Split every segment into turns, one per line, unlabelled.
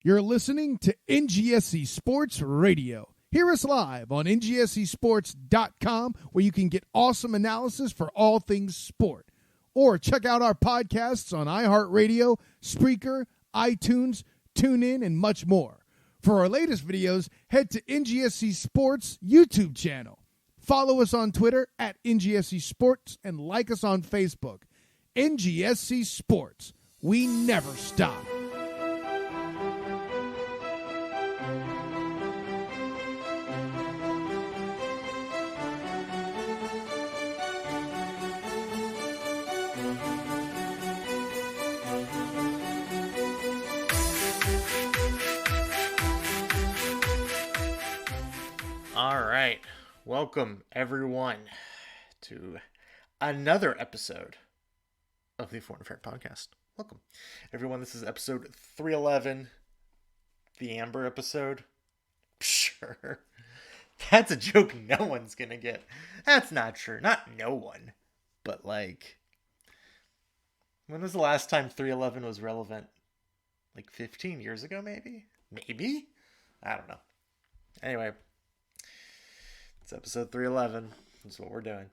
You're listening to NGSC Sports Radio. Hear us live on ngscsports.com, where you can get awesome analysis for all things sport. Or check out our podcasts on iHeartRadio, Spreaker, iTunes, TuneIn, and much more. For our latest videos, head to NGSC Sports YouTube channel. Follow us on Twitter at NGSC Sports and like us on Facebook. NGSC Sports. We never stop.
All right, welcome everyone to another episode of the Foreign Affair Podcast. Welcome, everyone. This is episode 311, the Amber episode. Sure, that's a joke no one's gonna get. That's not true. Not no one, but like, when was the last time 311 was relevant? Like 15 years ago, maybe? Maybe? I don't know. Anyway. It's episode 311. That's what we're doing.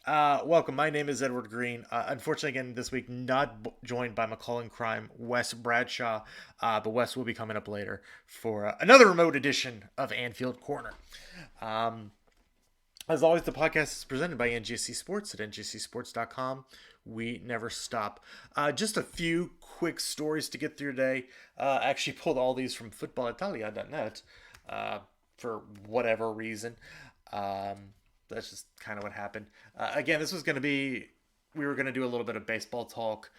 Welcome. My name is Edward Green. Unfortunately, again, this week, not joined by McCall in Crime, Wes Bradshaw. But Wes will be coming up later for another remote edition of Anfield Corner. As always, the podcast is presented by NGSC Sports at ngscsports.com. We never stop. Just a few quick stories to get through today. I actually pulled all these from footballitalia.net for whatever reason. That's just kind of what happened. Again, this was going to be, we were going to do a little bit of baseball talk,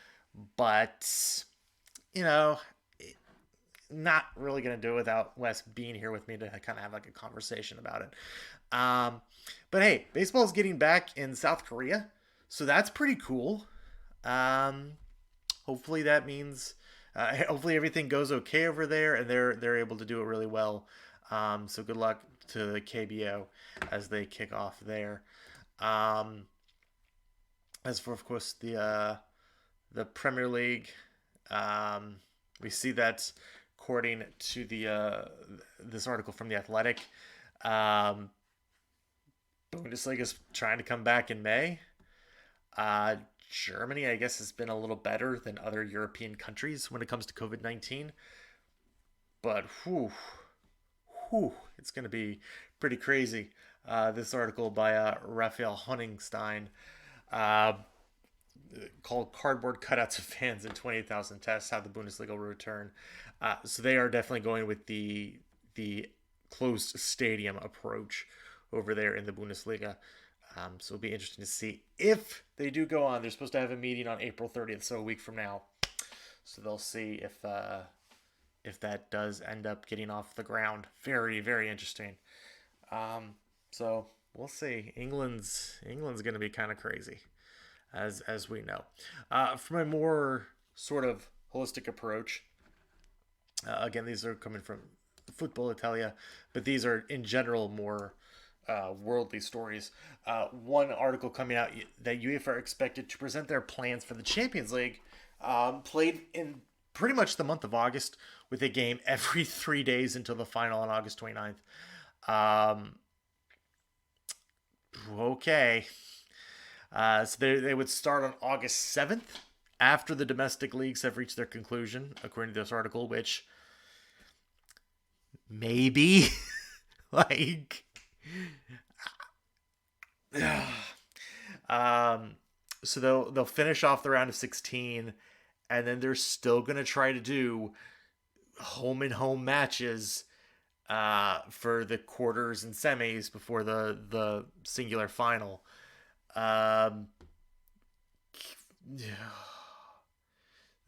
but, you know, not really going to do it without Wes being here with me to kind of have like a conversation about it. But hey, baseball is getting back in South Korea, so that's pretty cool. Hopefully that means, hopefully everything goes okay over there and they're able to do it really well. So good luck to the KBO as they kick off there. As for, of course, the Premier League, we see that according to the this article from The Athletic, Bundesliga is trying to come back in May. Germany, I guess, has been a little better than other European countries when it comes to COVID-19. But, it's going to be pretty crazy. This article by Raphael Honigstein called Cardboard Cutouts of Fans in 28,000 Tests, How the Bundesliga Will Return. So they are definitely going with the closed stadium approach over there in the Bundesliga. So it'll be interesting to see if they do go on. They're supposed to have a meeting on April 30th, so a week from now. So they'll see if that does end up getting off the ground. Very, very interesting. So we'll see. England's going to be kind of crazy, as we know. From a more sort of holistic approach, again, these are coming from Football Italia, but these are in general more worldly stories. One article coming out that UEFA are expected to present their plans for the Champions League, played in pretty much the month of August, with a game every 3 days until the final on August 29th. Okay. So they would start on August 7th, after the domestic leagues have reached their conclusion, according to this article, which maybe, like, so they'll finish off the round of 16, and then they're still going to try to do home and home matches for the quarters and semis before the singular final. It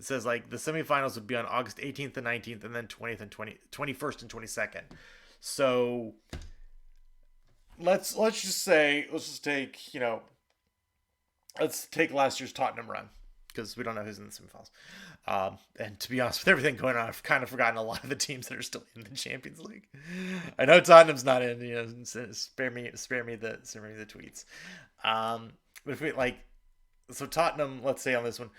says like the semifinals would be on August 18th and 19th, and then 20th and 21st and 22nd. So let's just take, let's take last year's Tottenham run, because we don't know who's in the semifinals. And to be honest, with everything going on, I've kind of forgotten a lot of the teams that are still in the Champions League. I know Tottenham's not in. Spare me the tweets. But if we so Tottenham, let's say on this one,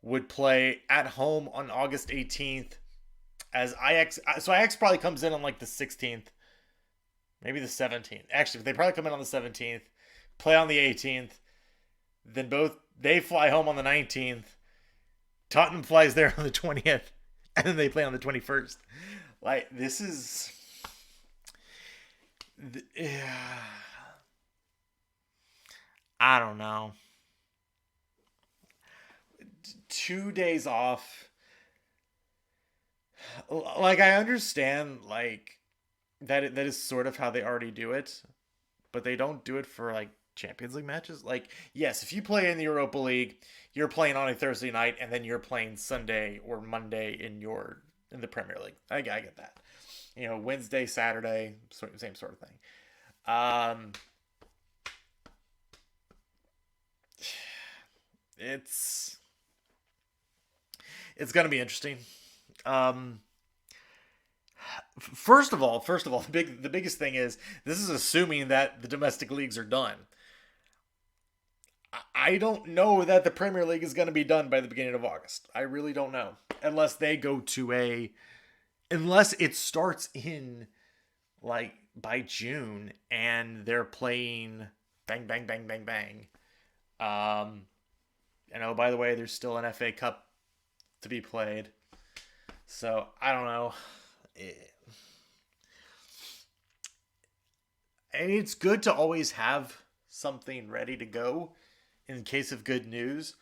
would play at home on August 18th, as Ajax probably comes in on like the 16th, maybe the 17th. Actually, they probably come in on the 17th, play on the 18th, then they fly home on the 19th. Tottenham flies there on the 20th, and then they play on the 21st. Like, this is... I don't know. 2 days off. Like, I understand, like, that is sort of how they already do it, but they don't do it for, like, Champions League matches. Like, yes, if you play in the Europa League, you're playing on a Thursday night, and then you're playing Sunday or Monday in the Premier League. I get that. You know, Wednesday, Saturday, same sort of thing. It's gonna be interesting. First of all, the biggest thing is this is assuming that the domestic leagues are done. I don't know that the Premier League is going to be done by the beginning of August. I really don't know. Unless it starts in, like, by June and they're playing bang, bang, bang, bang, bang. And oh, by the way, there's still an FA Cup to be played. So, I don't know. And it's good to always have something ready to go in case of good news,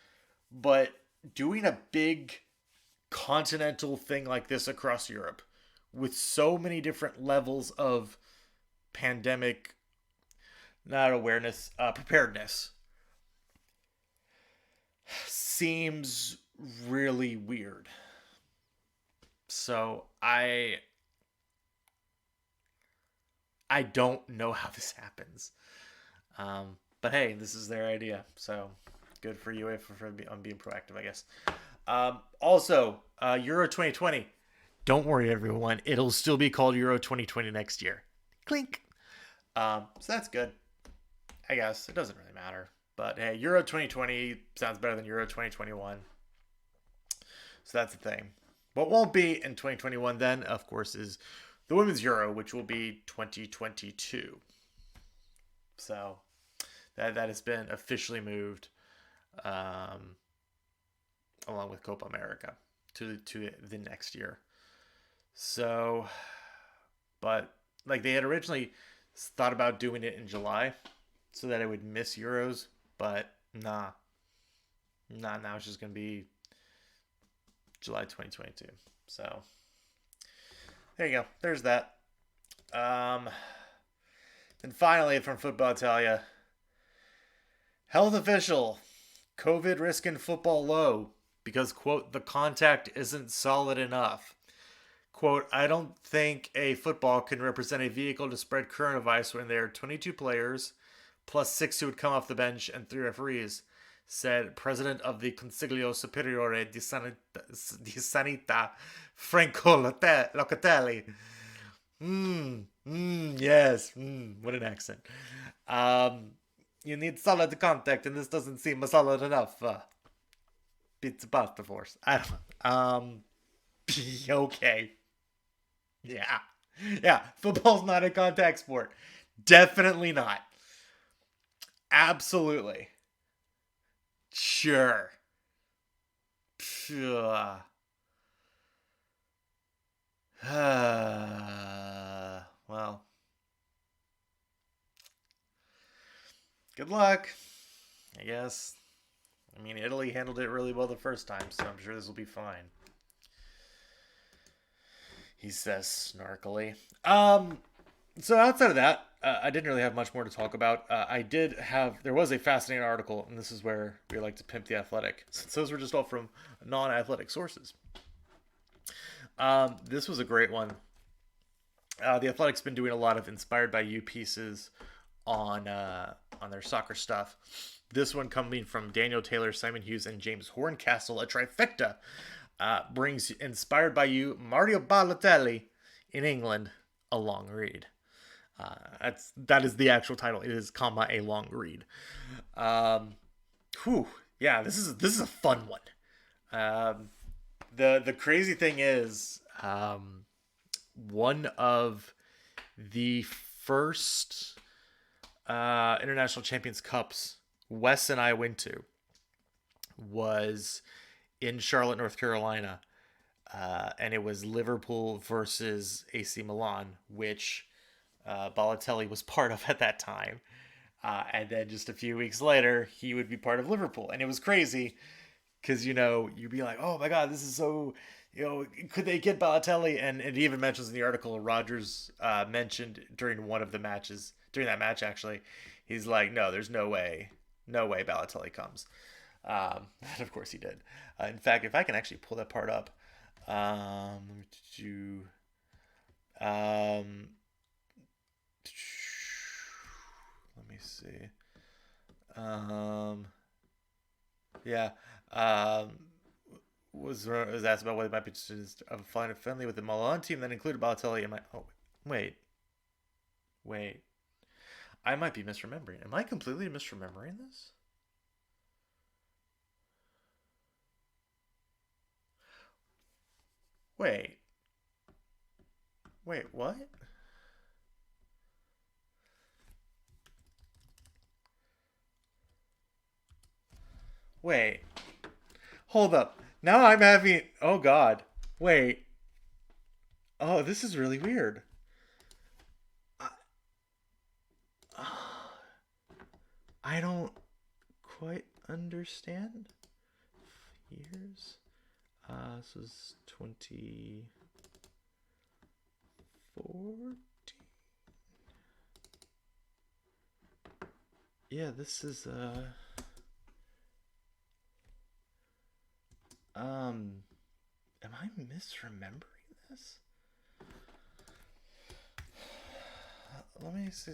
but doing a big continental thing like this across Europe with so many different levels of pandemic, not awareness, preparedness, seems really weird. So I don't know how this happens. But hey, this is their idea, so good for UEFA for being proactive, I guess. Also, Euro 2020. Don't worry, everyone. It'll still be called Euro 2020 next year. Clink. So that's good. I guess it doesn't really matter. But hey, Euro 2020 sounds better than Euro 2021. So that's the thing. What won't be in 2021 then, of course, is the Women's Euro, which will be 2022. So that has been officially moved, along with Copa America, to the next year. So, but like they had originally thought about doing it in July, so that it would miss Euros, but nah. Now it's just gonna be July 2022. So there you go. There's that. And finally, from Football Italia, health official, COVID risk in football low because, quote, the contact isn't solid enough. Quote, I don't think a football can represent a vehicle to spread coronavirus when there are 22 players, plus 6 who would come off the bench and 3 referees, said President of the Consiglio Superiore di Sanità, Franco Locatelli. Yes. What an accent. You need solid contact, and this doesn't seem solid enough. Pizza pasta force. I don't know. Okay. Yeah. Football's not a contact sport. Definitely not. Absolutely. Sure. Well. Good luck, I guess. I mean, Italy handled it really well the first time, so I'm sure this will be fine. He says snarkily. So outside of that, I didn't really have much more to talk about. There was a fascinating article, and this is where we like to pimp the Athletic, since those were just all from non-athletic sources. This was a great one. The Athletic's been doing a lot of inspired by you pieces on their soccer stuff. This one coming from Daniel Taylor, Simon Hughes, and James Horncastle, a trifecta, brings inspired by you Mario Balotelli in England, a long read. That is the actual title. It is, a long read. Yeah, this is a fun one. The crazy thing is, Um, one of the first International Champions Cups Wes and I went to was in Charlotte, North Carolina. And it was Liverpool versus AC Milan, which Balotelli was part of at that time. And then just a few weeks later, he would be part of Liverpool. And it was crazy because, you'd be like, oh my God, this is so, could they get Balotelli? And it even mentions in the article, Rogers mentioned during one of the matches, during that match actually, he's like, no, there's no way Balotelli comes. And of course he did. In fact, if I can actually pull that part up, do, um, let me see. Yeah. Was asked about whether he might be interested in flying a friendly with the Milan team that included Balotelli and my. Oh, wait. I might be misremembering. Am I completely misremembering this? Wait. What? Wait. Hold up. Now I'm having. Oh, God. Wait. Oh, this is really weird. I, I don't quite understand. Years? This was 2014. Yeah, this is am I misremembering this? Let me see.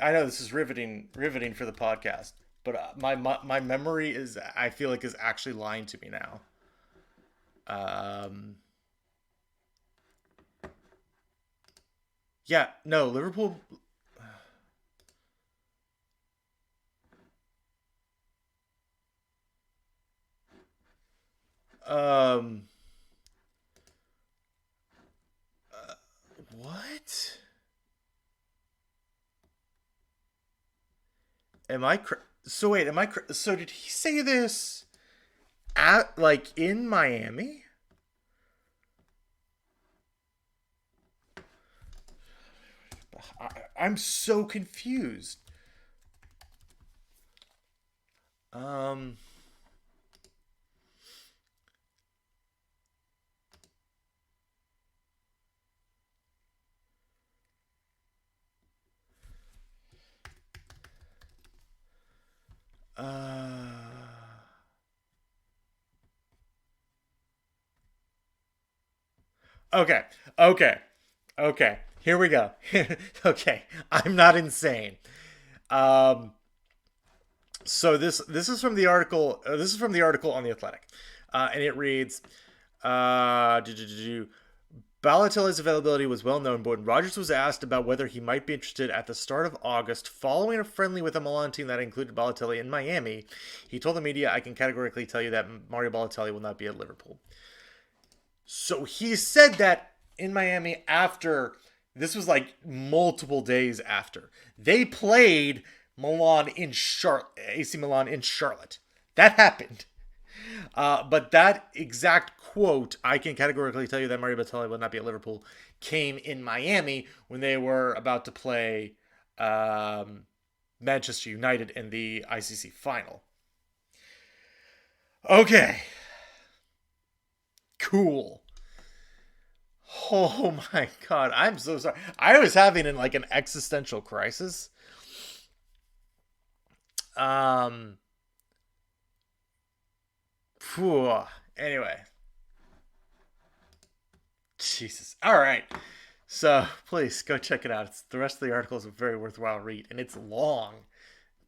I know this is riveting for the podcast, but my memory is, I feel like, is actually lying to me now. Yeah, no, Liverpool. Um, what? Am I? So wait, am I? So did he say this at, like, in Miami? I'm so confused. Um. Uh. Okay. Okay. Okay. Here we go. Okay. I'm not insane. Um. So this is from the article. This is from the article on the Athletic, and it reads, uh, Balotelli's availability was well known, but when Rogers was asked about whether he might be interested at the start of August following a friendly with a Milan team that included Balotelli in Miami, he told the media, I can categorically tell you that Mario Balotelli will not be at Liverpool. So he said that in Miami after, this was like multiple days after. They played Milan in Charlotte, AC Milan in Charlotte. That happened. But that exact quote, I can categorically tell you that Mario Balotelli will not be at Liverpool, came in Miami when they were about to play Manchester United in the ICC final. Okay. Cool. Oh my God. I'm so sorry. I was having an existential crisis. Um, Phew. Anyway, Jesus. All right. So please go check it out. The rest of the article is a very worthwhile read, and it's long.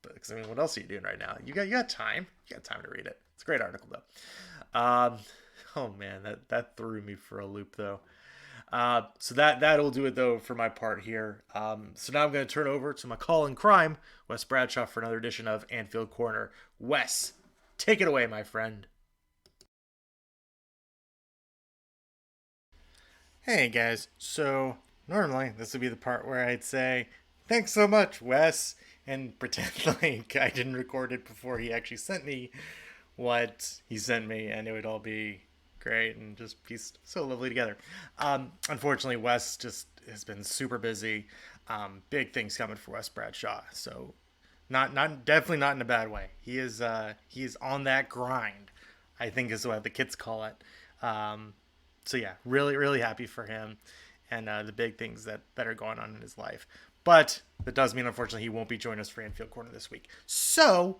But because, I mean, what else are you doing right now? You got time. You got time to read it. It's a great article though. Oh man, that threw me for a loop though. So that'll do it though for my part here. So now I'm going to turn over to my call in crime, Wes Bradshaw, for another edition of Anfield Corner. Wes, take it away, my friend. Hey guys, so normally this would be the part where I'd say, thanks so much, Wes, and pretend like I didn't record it before he actually sent me what he sent me, and it would all be great and just pieced so lovely together. Unfortunately, Wes just has been super busy. Big things coming for Wes Bradshaw, so definitely not in a bad way. He is on that grind, I think is what the kids call it. So yeah, really happy for him and the big things that are going on in his life. But that does mean, unfortunately, he won't be joining us for Anfield Corner this week. So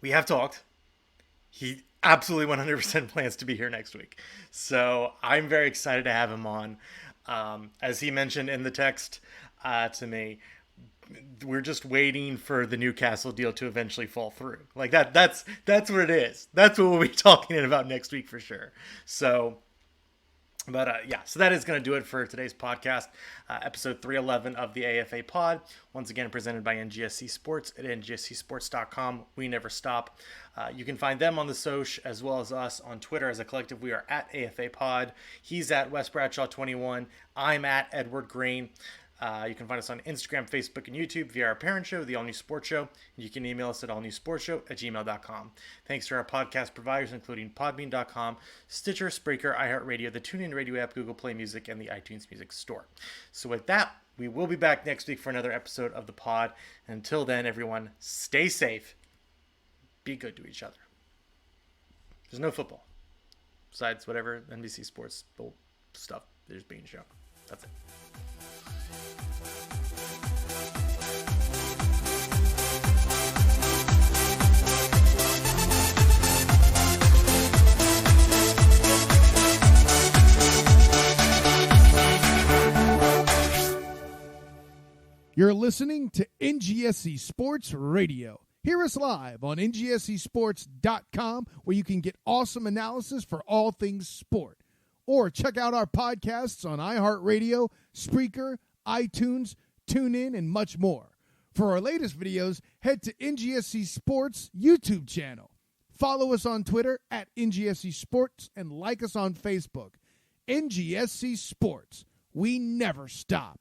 we have talked. He absolutely 100% plans to be here next week. So I'm very excited to have him on. As he mentioned in the text to me, we're just waiting for the Newcastle deal to eventually fall through. Like that's what it is. That's what we'll be talking about next week for sure. So, but yeah, so that is going to do it for today's podcast, episode 311 of the AFA pod. Once again, presented by NGSC Sports at ngscsports.com. We never stop. You can find them on the Soch as well as us on Twitter as a collective. We are at AFA pod. He's at Wes Bradshaw 21. I'm at Edward Green. You can find us on Instagram, Facebook, and YouTube via our parent show, The All New Sports Show. You can email us at allnewsportshow@gmail.com. Thanks to our podcast providers, including podbean.com, Stitcher, Spreaker, iHeartRadio, the TuneIn Radio app, Google Play Music, and the iTunes Music Store. So with that, we will be back next week for another episode of the pod. Until then, everyone, stay safe. Be good to each other. There's no football. Besides whatever NBC Sports stuff there's being shown. That's it.
You're listening to NGSC Sports Radio. Hear us live on NGSCsports.com, where you can get awesome analysis for all things sport. Or check out our podcasts on iHeartRadio, Spreaker, iTunes, TuneIn, and much more. For our latest videos, head to NGSC Sports YouTube channel. Follow us on Twitter at NGSC Sports and like us on Facebook. NGSC Sports. We never stop.